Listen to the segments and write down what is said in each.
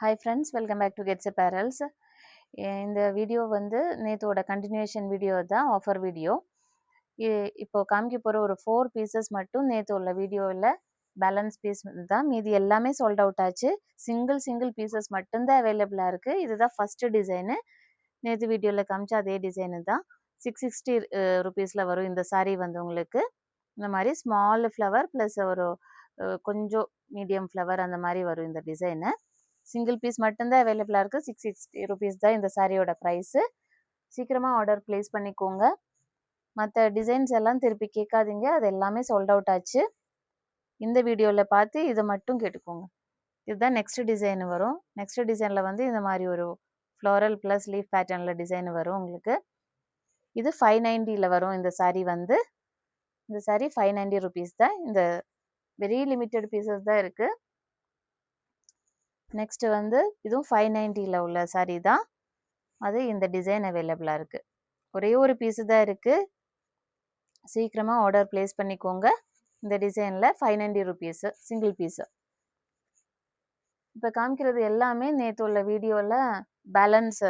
Hi friends, welcome back to Gets Apparels. இந்த video வந்து நேத்தோட continuation video தான், offer video. இப்போ காமிக்க போகிற ஒரு 4 பீசஸ் மட்டும் நேற்று உள்ள வீடியோவில் பேலன்ஸ் பீஸ் தான். மீதி எல்லாமே சோல்ட் அவுட் ஆச்சு. சிங்கிள் பீசஸ் மட்டும்தான் அவைலபிளாக இருக்குது. இதுதான் ஃபஸ்ட்டு டிசைனு. நேற்று வீடியோவில் காமிச்சா அதே டிசைனு தான். 660 ருபீஸில் வரும் இந்த சாரீ வந்து உங்களுக்கு. இந்த மாதிரி ஸ்மால் ஃப்ளவர் ப்ளஸ் ஒரு கொஞ்சம் மீடியம் ஃப்ளவர் அந்த மாதிரி வரும் இந்த டிசைனு. சிங்கிள் பீஸ் மட்டும்தான் அவைலபிளாக இருக்குது. 660 ருபீஸ் தான் இந்த சாரியோட ப்ரைஸு. சீக்கிரமாக ஆர்டர் ப்ளேஸ் பண்ணிக்கோங்க. மற்ற டிசைன்ஸ் எல்லாம் திருப்பி கேட்காதீங்க, அது எல்லாமே சோல்ட் அவுட் ஆச்சு. இந்த வீடியோவில் பார்த்து இதை மட்டும் கேட்டுக்கோங்க. இதுதான் நெக்ஸ்ட் டிசைன் வரும். நெக்ஸ்ட் டிசைனில் வந்து இந்த மாதிரி ஒரு ஃப்ளோரல் ப்ளஸ் லீஃப் பேட்டர்னில் டிசைன் வரும் உங்களுக்கு. இது 590 வரும் இந்த சாரீ வந்து. இந்த சாரீ 590 ருபீஸ் தான். இந்த வெரி லிமிட்டட் பீசஸ் தான் இருக்குது. நெக்ஸ்ட் வந்து இதுவும் 590 உள்ள சாரீ தான். அது இந்த டிசைன் அவைலபிளாக இருக்குது. ஒரே ஒரு பீஸு தான் இருக்குது. சீக்கிரமாக ஆர்டர் ப்ளேஸ் பண்ணிக்கோங்க. இந்த டிசைனில் 590 ருபீஸு சிங்கிள் பீஸு. இப்போ காமிக்கிறது எல்லாமே நேற்று உள்ள வீடியோவில் பேலன்ஸ்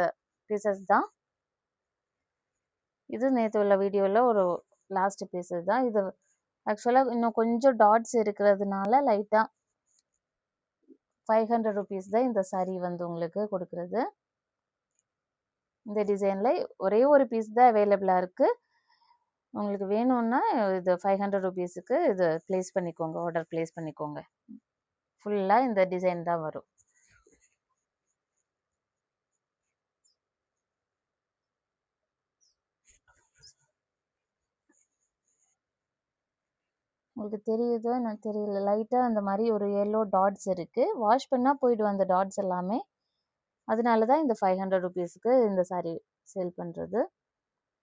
பீசஸ் தான். இது நேற்று உள்ள வீடியோவில் ஒரு லாஸ்ட் பீசஸ் தான். இது ஆக்சுவலாக இன்னும் கொஞ்சம் டாட்ஸ் இருக்கிறதுனால லைட்டாக 500 ருபீஸ் தான் இந்த சாரீ வந்து உங்களுக்கு கொடுக்குறது. இந்த டிசைனில் ஒரே ஒரு பீஸ் தான் அவைலபிளாக இருக்குது. உங்களுக்கு வேணும்னா இது 500 ருபீஸுக்கு இது ப்ளேஸ் பண்ணிக்கோங்க, ஆர்டர் ப்ளேஸ் பண்ணிக்கோங்க. ஃபுல்லாக இந்த டிசைன் தான் வரும். உங்களுக்கு தெரியுதோ எனக்கு தெரியல, லைட்டாக அந்த மாதிரி ஒரு எல்லோ டாட்ஸ் இருக்குது. வாஷ் பண்ணால் போயிடும் அந்த டாட்ஸ் எல்லாமே. அதனால தான் இந்த 500 ருபீஸுக்கு இந்த சாரீ சேல் பண்ணுறது.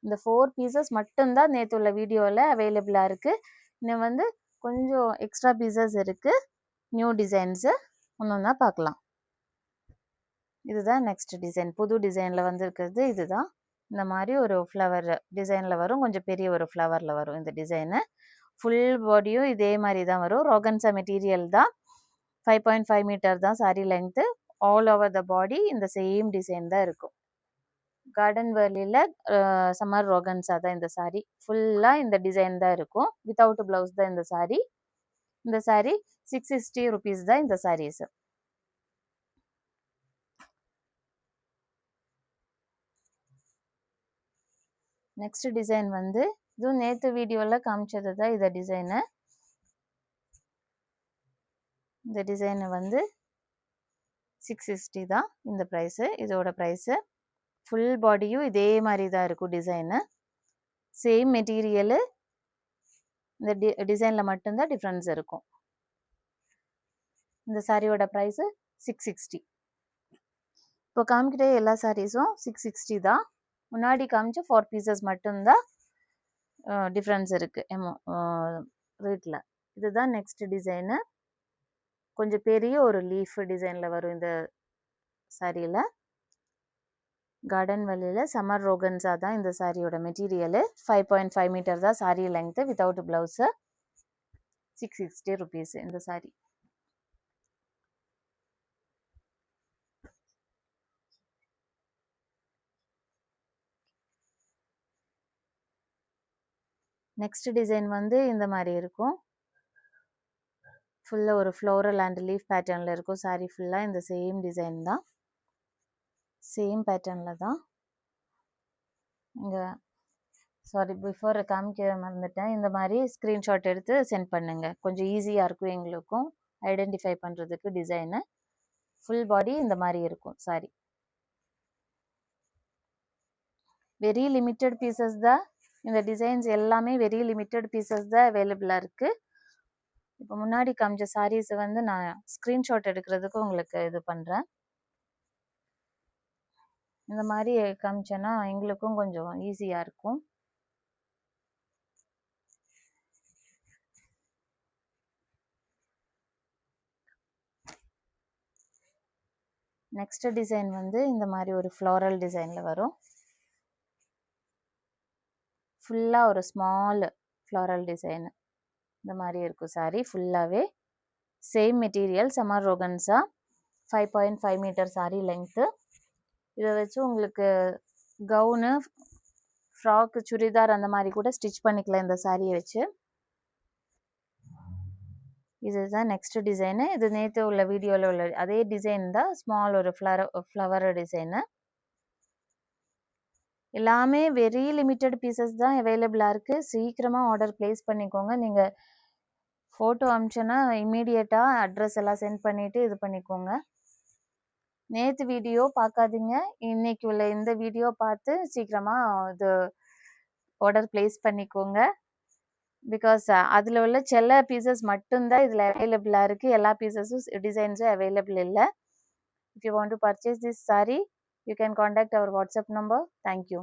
இந்த 4 பீசஸ் மட்டும்தான் நேற்று உள்ள வீடியோவில் அவைலபிளாக இருக்குது. இன்னும் வந்து கொஞ்சம் எக்ஸ்ட்ரா பீசஸ் இருக்குது, நியூ டிசைன்ஸு. ஒன்று தான் பார்க்கலாம். இதுதான் நெக்ஸ்ட் டிசைன், புது டிசைனில் வந்துருக்கிறது. இதுதான் இந்த மாதிரி ஒரு ஃப்ளவர் டிசைனில் வரும், கொஞ்சம் பெரிய ஒரு ஃப்ளவரில் வரும் இந்த டிசைனு. ஃபுல் பாடியும் இதே மாதிரி தான் வரும். ரோகன்சா மெட்டீரியல் தான். 5.5 மீட்டர் தான் sari length. All over the body இந்த சேம் டிசைன் தான் இருக்கும். கார்டன் வேலியில் சம்மர் ரோகன்ஸா தான் இந்த சாரீ. ஃபுல்லாக இந்த டிசைன் தான் இருக்கும். வித்தவுட் ப்ளவுஸ் தான் இந்த சாரீ. இந்த சாரீ 660 ருபீஸ் தான் இந்த சாரீஸ். நெக்ஸ்ட் டிசைன் வந்து இதுவும் நேற்று வீடியோவில் காமிச்சது தான் இந்த டிசைனு. இந்த டிசைனு வந்து 660 தான் இந்த ப்ரைஸு, இதோட ப்ரைஸு. ஃபுல் பாடியும் இதே மாதிரி தான் இருக்கும் டிசைனு. சேம் மெட்டீரியலு, இந்த டிசைனில் மட்டும்தான் டிஃப்ரென்ஸ் இருக்கும். இந்த சாரியோட ப்ரைஸு 660. இப்போ காமிக்கிட்டே எல்லா சாரீஸும் 660 தான். முன்னாடி காமிச்ச 4 பீசஸ் மட்டும்தான் டிஃப்ரென்ஸ் இருக்குது ரேட்டில். இதுதான் நெக்ஸ்ட் டிசைனு. கொஞ்சம் பெரிய ஒரு லீஃப் டிசைனில் வரும் இந்த சாரியில். கார்டன் வழியில் சம்மர் ரோகன்ஸா தான் இந்த சாரியோட மெட்டீரியலு. 5.5 மீட்டர் தான் sari length, without blouse. 660 rupees இந்த சாரீ. நெக்ஸ்ட் டிசைன் வந்து இந்த மாதிரி இருக்கும். ஃபுல்லாக ஒரு ஃப்ளோரல் அண்ட் லீஃப் பேட்டர்னில் இருக்கும் சாரீ. ஃபுல்லாக இந்த சேம் டிசைன் தான், சேம் பேட்டர்னில் தான். இங்கே சாரி, பிஃபோர் காமிக்க மறந்துட்டேன். இந்த மாதிரி ஸ்க்ரீன்ஷாட் எடுத்து சென்ட் பண்ணுங்கள், கொஞ்சம் ஈஸியாக இருக்கும் எங்களுக்கும் ஐடென்டிஃபை பண்ணுறதுக்கு டிசைனு. ஃபுல் பாடி இந்த மாதிரி இருக்கும் சாரி. வெரி லிமிட்டட் பீசஸ் தான் இந்த டிசைன்ஸ் எல்லாமே. வெரி லிமிட்டட் பீசஸ் தான் அவைலபிளாக இருக்குது. இப்போ முன்னாடி காமிச்ச சாரீஸை வந்து நான் ஸ்க்ரீன்ஷாட் எடுக்கிறதுக்கு உங்களுக்கு இது பண்ணுறேன். இந்த மாதிரி காமிச்சேன்னா எங்களுக்கும் கொஞ்சம் ஈஸியாக இருக்கும். நெக்ஸ்ட் டிசைன் வந்து இந்த மாதிரி ஒரு ஃப்ளோரல் டிசைனில் வரும். ஃபுல்லாக ஒரு ஸ்மால் ஃப்ளோரல் டிசைனு இந்த மாதிரி இருக்கும் சாரீ. ஃபுல்லாகவே சேம் மெட்டீரியல், சம்மர் ரோகன்ஸா. 5.5 மீட்டர் சாரி லெங்க்த்து. இதை வச்சு உங்களுக்கு கவுனு, ஃப்ராக்கு, சுடிதார் அந்த மாதிரி கூட ஸ்டிச் பண்ணிக்கலாம் இந்த சாரியை வச்சு. இதுதான் நெக்ஸ்ட் டிசைனு. இது நேற்று உள்ள வீடியோவில் உள்ள அதே டிசைன் தான், ஸ்மால் ஒரு ஃப்ளவர் டிசைனு. எல்லாமே வெரி லிமிட்டட் பீசஸ் தான் அவைலபிளாக இருக்குது. சீக்கிரமாக ஆர்டர் ப்ளேஸ் பண்ணிக்கோங்க. நீங்கள் ஃபோட்டோ அனுப்பிச்சோன்னா இம்மீடியட்டாக அட்ரஸ் எல்லாம் சென்ட் பண்ணிவிட்டு இது பண்ணிக்கோங்க. நேற்று வீடியோ பார்க்காதீங்க, இன்னைக்கு உள்ள இந்த வீடியோ பார்த்து சீக்கிரமாக இது ஆர்டர் ப்ளேஸ் பண்ணிக்கோங்க. பிகாஸ் அதில் உள்ள சில பீசஸ் மட்டும்தான் இதில் அவைலபிளாக இருக்குது. எல்லா பீசஸும் டிசைன்ஸும் அவைலபிள் இல்லை. If you want to purchase this saree, you can contact our WhatsApp number. Thank you.